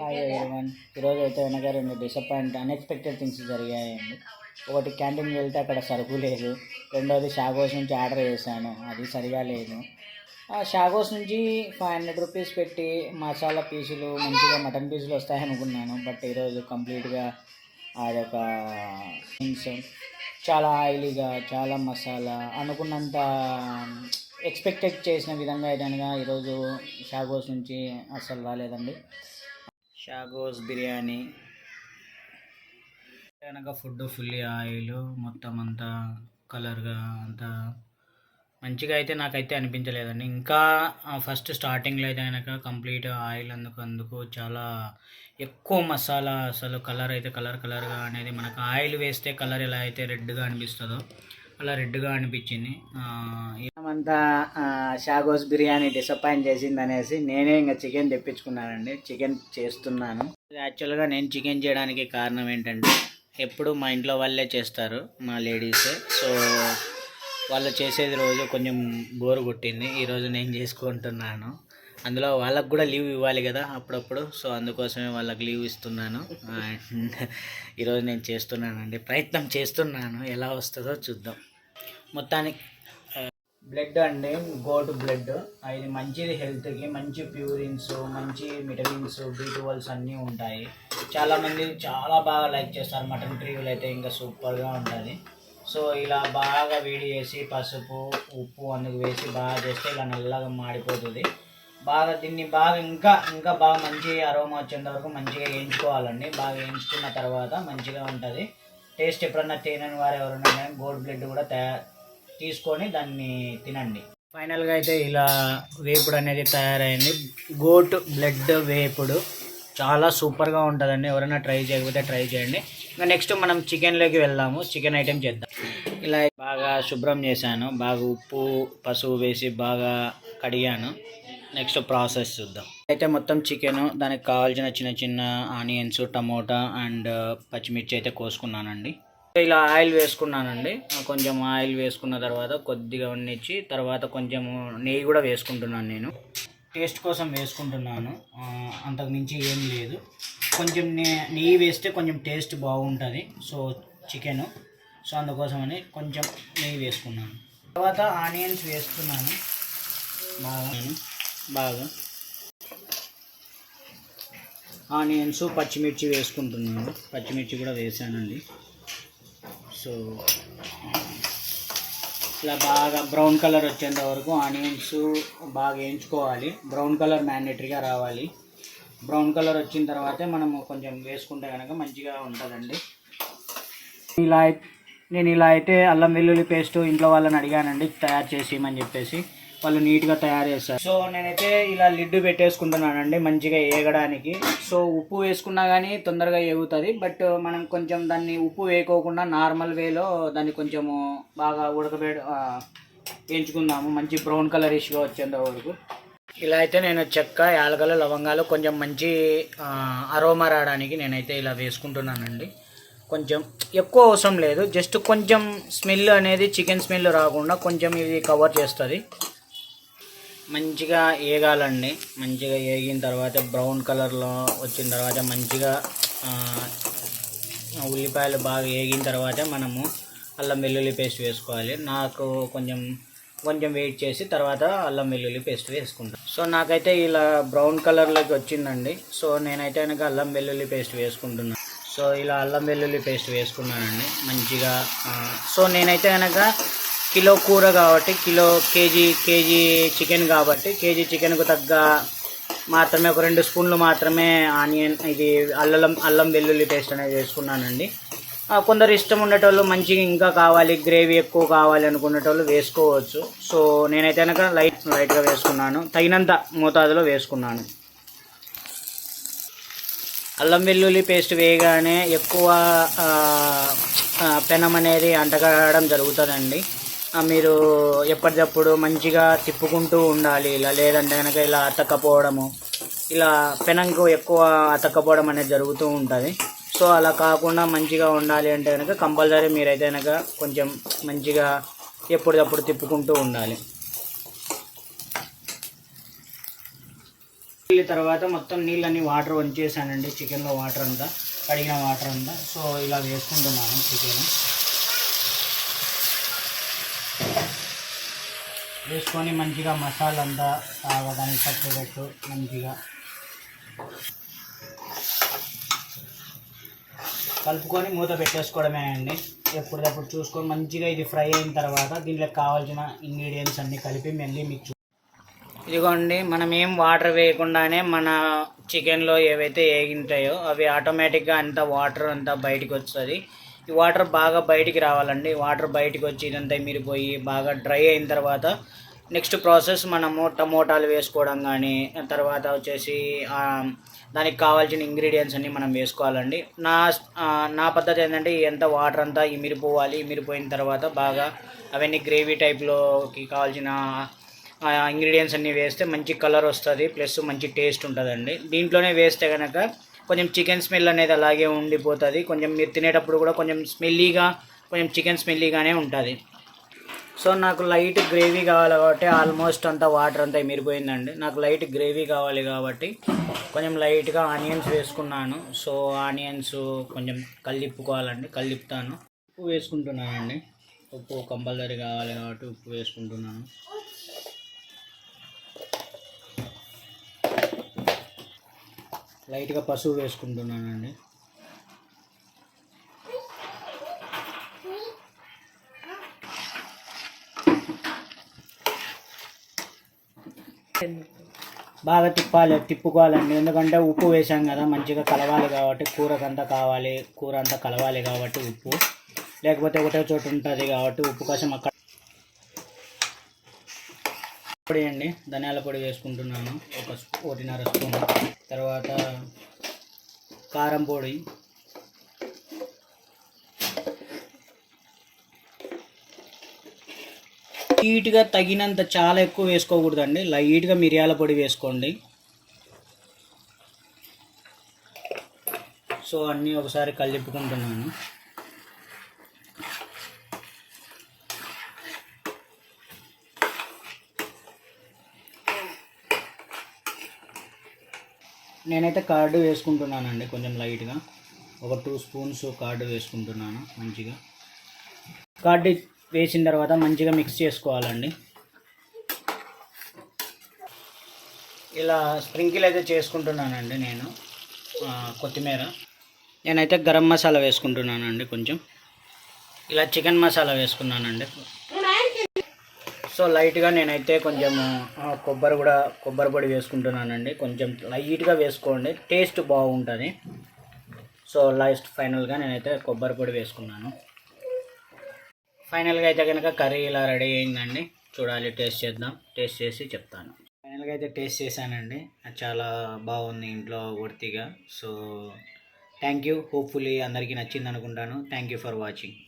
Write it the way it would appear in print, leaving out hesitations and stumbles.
Hi everyone. ఈరోజు అయితే వెనక రెండు అన్ఎక్స్పెక్టెడ్ థింగ్స్ జరిగాయండి. ఒకటి క్యాంటీన్కి వెళ్తే అక్కడ సరుకు లేదు. రెండోది షాగోస్ నుంచి ఆర్డర్ చేశాను, అది సరిగా లేదు. ఆ షాగోస్ నుంచి 500 రూపీస్ పెట్టి మసాలా పీసులు మంచిగా మటన్ పీసులు వస్తాయనుకున్నాను. బట్ ఈరోజు కంప్లీట్గా అదొక థింగ్స్ చాలా ఆయిలీగా, చాలా మసాలా అనుకున్నంత ఎక్స్పెక్టెడ్ చేసిన విధంగా అయితే ఈరోజు షాగోస్ నుంచి అస్సలు రాలేదండి. షాగోస్ బిర్యానీ కనుక ఫుడ్ ఫుల్లీ ఆయిల్ మొత్తం అంతా కలర్గా అంతా మంచిగా అయితే నాకైతే అనిపించలేదండి. ఇంకా ఫస్ట్ స్టార్టింగ్లో అయితే కనుక కంప్లీట్ ఆయిల్ అందుకు చాలా ఎక్కువ మసాలా, అసలు కలర్ అయితే కలర్గా అనేది మనకు ఆయిల్ వేస్తే కలర్ ఎలా అయితే రెడ్గా అనిపిస్తుందో అలా రెడ్గా అనిపించింది. ఏమంతా షాగోస్ బిర్యానీ డిసప్పాయింట్ చేసింది అనేసి నేనే ఇంకా చికెన్ తెప్పించుకున్నానండి. చికెన్ చేస్తున్నాను. యాక్చువల్గా నేను చికెన్ చేయడానికి కారణం ఏంటంటే, ఎప్పుడు మా ఇంట్లో వాళ్ళే చేస్తారు, మా లేడీసే. సో వాళ్ళు చేసేది రోజు కొంచెం బోరు కొట్టింది. ఈరోజు నేను చేసుకుంటున్నాను. అందులో వాళ్ళకు కూడా లీవ్ ఇవ్వాలి కదా అప్పుడప్పుడు. సో అందుకోసమే వాళ్ళకి లీవ్ ఇస్తున్నాను. అండ్ ఈరోజు నేను చేస్తున్నానండి, ప్రయత్నం చేస్తున్నాను. ఎలా వస్తుందో చూద్దాం. మొత్తానికి బ్లడ్ అండి, గోటు బ్లడ్. ఇది మంచిది హెల్త్కి, మంచి ప్యూరిన్స్, మంచి విటమిన్స్, B12 అన్నీ ఉంటాయి. చాలామంది చాలా బాగా లైక్ చేస్తారు. మటన్ ప్రియులు అయితే ఇంకా సూపర్గా ఉంటుంది. సో ఇలా బాగా వేడి చేసి పసుపు, ఉప్పు అందుకు వేసి బాగా చేస్తే ఇలా నల్లగా మాడిపోతుంది. బాగా దీన్ని బాగా ఇంకా బాగా మంచి అరోమా వచ్చేంత వరకు మంచిగా వేయించుకోవాలండి. బాగా వేయించుకున్న తర్వాత మంచిగా ఉంటుంది టేస్ట్. ఎప్పుడన్నా తినని వారు ఎవరైనా కానీ గోట్ బ్లడ్ కూడా తీసుకొని దాన్ని తినండి. ఫైనల్గా అయితే ఇలా వేపుడు అనేది తయారైంది. గోట్ బ్లడ్ వేపుడు చాలా సూపర్గా ఉంటుందండి. ఎవరైనా ట్రై చేయకపోతే ట్రై చేయండి. ఇంకా నెక్స్ట్ మనం చికెన్లోకి వెళ్దాము. చికెన్ ఐటెం చేద్దాం. ఇలా బాగా శుభ్రం చేశాను, బాగా ఉప్పు పసుపు వేసి బాగా కడిగాను. నెక్స్ట్ ప్రాసెస్ చూద్దాం. అయితే మొత్తం చికెను, దానికి కావాల్సిన చిన్న ఆనియన్స్, టమోటా అండ్ పచ్చిమిర్చి అయితే కోసుకున్నానండి. ఇలా ఆయిల్ వేసుకున్నానండి. కొంచెం ఆయిల్ వేసుకున్న తర్వాత కొద్దిగా ఉన్నిచ్చి తర్వాత కొంచెం నెయ్యి కూడా వేసుకుంటున్నాను. నేను టేస్ట్ కోసం వేసుకుంటున్నాను, అంతకు మించి ఏం లేదు. కొంచెం నెయ్యి వేస్తే కొంచెం టేస్ట్ బాగుంటుంది. సో చికెను, సో అందుకోసమని కొంచెం నెయ్యి వేసుకున్నాను. తర్వాత ఆనియన్స్ వేస్తున్నాను. బాగా ఆనియన్స్, పచ్చిమిర్చి వేసుకుంటున్నాను. పచ్చిమిర్చి కూడా వేసానండి. సో ఇలా బాగా బ్రౌన్ కలర్ వచ్చేంత వరకు ఆనియన్స్ బాగా వేయించుకోవాలి. బ్రౌన్ కలర్ మ్యాండేటరీగా రావాలి. బ్రౌన్ కలర్ వచ్చిన తర్వాతే మనము కొంచెం వేసుకుంటే కనుక మంచిగా ఉంటుందండి. నేను ఇలా అయితే అల్లం వెల్లుల్లి పేస్ట్ ఇంట్లో వాళ్ళని అడిగానండి తయారు చేసి ఇమ్మని చెప్పేసి. వాళ్ళు నీట్గా తయారు చేస్తారు. సో నేనైతే ఇలా లిడ్ పెట్టేసుకుంటున్నానండి మంచిగా వేగడానికి. సో ఉప్పు వేసుకున్నా కానీ తొందరగా వేగుతుంది. బట్ మనం కొంచెం దాన్ని ఉప్పు వేయకోకుండా నార్మల్ వేలో దాన్ని కొంచెము బాగా వేయించుకుందాము, మంచి బ్రౌన్ కలర్ ఇష్గా వచ్చేంత వరకు. ఇలా అయితే నేను చెక్క, యాలకలు, లవంగాలు కొంచెం మంచి అరోమా రావడానికి నేనైతే ఇలా వేసుకుంటున్నానండి. కొంచెం ఎక్కువ అవసరం లేదు, జస్ట్ కొంచెం స్మెల్ అనేది చికెన్ స్మెల్ రాకుండా కొంచెం ఇది కవర్ చేస్తుంది. మంచిగా వేగాలండి. మంచిగా వేగిన తర్వాత బ్రౌన్ కలర్లో వచ్చిన తర్వాత మంచిగా ఉల్లిపాయలు బాగా వేగిన తర్వాత మనము అల్లం వెల్లుల్లి పేస్ట్ వేసుకోవాలి. నాకు కొంచెం వెయిట్ చేసి తర్వాత అల్లం వెల్లుల్లి పేస్ట్ వేసుకుంటాను. సో నాకైతే ఇలా బ్రౌన్ కలర్లోకి వచ్చిందండి. సో నేనైతే కనుక అల్లం వెల్లుల్లి పేస్ట్ వేసుకుంటున్నాను. సో ఇలా అల్లం వెల్లుల్లి పేస్ట్ వేసుకున్నానండి మంచిగా. సో నేనైతే కనుక కిలో కూర కాబట్టి కేజీ చికెన్ కాబట్టి కేజీ చికెన్కు తగ్గ మాత్రమే ఒక 2 స్పూన్లు మాత్రమే ఆనియన్ ఇది అల్లం వెల్లుల్లి పేస్ట్ అనేది వేసుకున్నానండి. కొందరు ఇష్టం ఉండేటోళ్ళు మంచిగా ఇంకా కావాలి, గ్రేవీ ఎక్కువ కావాలి అనుకునేటోళ్ళు వేసుకోవచ్చు. సో నేనైతే కనుక లైట్గా వేసుకున్నాను, తగినంత మోతాదులో వేసుకున్నాను. అల్లం వెల్లుల్లి పేస్ట్ వేయగానే ఎక్కువ పెనం అనేది అంటగడడం జరుగుతుందండి. మీరు ఎప్పటికప్పుడు మంచిగా తిప్పుకుంటూ ఉండాలి. ఇలా లేదంటే కనుక ఇలా అతక్కపోవడము, ఇలా పెనంకు ఎక్కువ అతక్కపోవడం అనేది జరుగుతూ ఉంటుంది. సో అలా కాకుండా మంచిగా ఉండాలి అంటే కనుక కంపల్సరీ మీరైతే కనుక కొంచెం మంచిగా ఎప్పటికప్పుడు తిప్పుకుంటూ ఉండాలి. నీళ్ళు తర్వాత మొత్తం నీళ్ళన్నీ వాటర్ వంచేసానండి. చికెన్లో వాటర్ అంతా కడిగిన వాటర్ అంతా. సో ఇలా వేసుకుంటున్నాను చికెన్. వేసుకొని మంచిగా మసాలా అంతా దానికి పట్టుబెట్టు మంచిగా కలుపుకొని మూత పెట్టేసుకోవడమే అండి. ఎప్పటికప్పుడు చూసుకొని మంచిగా ఇది ఫ్రై అయిన తర్వాత దీంట్లోకి కావాల్సిన ఇంగ్రీడియంట్స్ అన్నీ కలిపి మళ్ళీ మీకు ఇదిగోండి. మనం ఏం వాటర్ వేయకుండానే మన చికెన్లో ఏవైతే వేగింటాయో అవి ఆటోమేటిక్గా అంతా వాటర్ అంతా బయటికి వస్తుంది. ఈ వాటర్ బాగా బయటికి రావాలండి. వాటర్ బయటికి వచ్చి ఇదంతా మిరిపోయి బాగా డ్రై అయిన తర్వాత నెక్స్ట్ ప్రాసెస్ మనము టమోటాలు వేసుకోవడం కానీ, తర్వాత వచ్చేసి దానికి కావాల్సిన ఇంగ్రీడియంట్స్ అన్నీ మనం వేసుకోవాలండి. నా పద్ధతి ఏంటంటే ఎంత వాటర్ అంతా ఇమిరిపోవాలి. ఇమిరిపోయిన తర్వాత బాగా అవన్నీ గ్రేవీ టైప్లోకి కావాల్సిన ఇంగ్రీడియంట్స్ అన్నీ వేస్తే మంచి కలర్ వస్తుంది, ప్లస్ మంచి టేస్ట్ ఉంటుందండి. దీంట్లోనే వేస్తే కనుక కొంచెం చికెన్ స్మెల్ అనేది అలాగే ఉండిపోతుంది. కొంచెం మీరు తినేటప్పుడు కూడా కొంచెం స్మెల్లీగా, కొంచెం చికెన్ స్మెల్లీగానే ఉంటుంది. సో నాకు లైట్ గ్రేవీ కావాలి కాబట్టి ఆల్మోస్ట్ అంతా వాటర్ అంతా మిరిపోయిందండి. నాకు లైట్ గ్రేవీ కావాలి కాబట్టి కొంచెం లైట్గా ఆనియన్స్ వేసుకున్నాను. సో ఆనియన్స్ కొంచెం కల్లిప్పుకోవాలండి, కల్లిపుతాను. ఉప్పు వేసుకుంటున్నానండి. ఉప్పు కంపల్సరీ కావాలి కాబట్టి ఉప్పు వేసుకుంటున్నాను. లైట్గా పసుపు వేసుకుంటున్నానండి. బాగా తిప్పుకోవాలండి. ఎందుకంటే ఉప్పు వేసాం కదా, మంచిగా కలవాలి కాబట్టి కూర అంతా కలవాలి కాబట్టి ఉప్పు, లేకపోతే ఒకటే చోటు ఉంటుంది కాబట్టి ఉప్పు కోసం అక్కడ పొడి అండి. ధనియాల పొడి వేసుకుంటున్నాను 1.5 స్పూన్. తర్వాత కారం పొడి, లైట్గా తగినంత, చాలా ఎక్కువ వేసుకోకూడదండి. లైట్గా మిరియాల పొడి వేసుకోండి. సో అన్నీ ఒకసారి కలిపుకుంటున్నాను. నేనైతే కర్డ్ వేసుకుంటున్నానండి. కొంచెం లైట్గా ఒక 2 స్పూన్స్ కర్డ్ వేసుకుంటున్నాను. మంచిగా కర్డ్ వేసిన తర్వాత మంచిగా మిక్స్ చేసుకోవాలండి. ఇలా స్ప్రింకిల్ అయితే చేసుకుంటున్నానండి నేను. కొత్తిమీర, నేనైతే గరం మసాలా వేసుకుంటున్నానండి. కొంచెం ఇలా చికెన్ మసాలా వేసుకున్నానండి. సో లైట్గా నేనైతే కొంచెం కొబ్బరి పొడి వేసుకుంటున్నానండి. కొంచెం లైట్గా వేసుకోండి, టేస్ట్ బాగుంటుంది. సో ఫైనల్గా నేనైతే కొబ్బరి పొడి వేసుకున్నాను. ఫైనల్గా అయితే కనుక కర్రీ ఇలా రెడీ అయిందండి. చూడాలి, టేస్ట్ చేద్దాం. టేస్ట్ చేసి చెప్తాను. ఫైనల్గా అయితే టేస్ట్ చేశానండి. చాలా బాగుంది ఇంట్లో వర్తిగా. So thank you. హోప్ఫుల్లీ అందరికీ నచ్చింది అనుకుంటాను. Thank you for watching.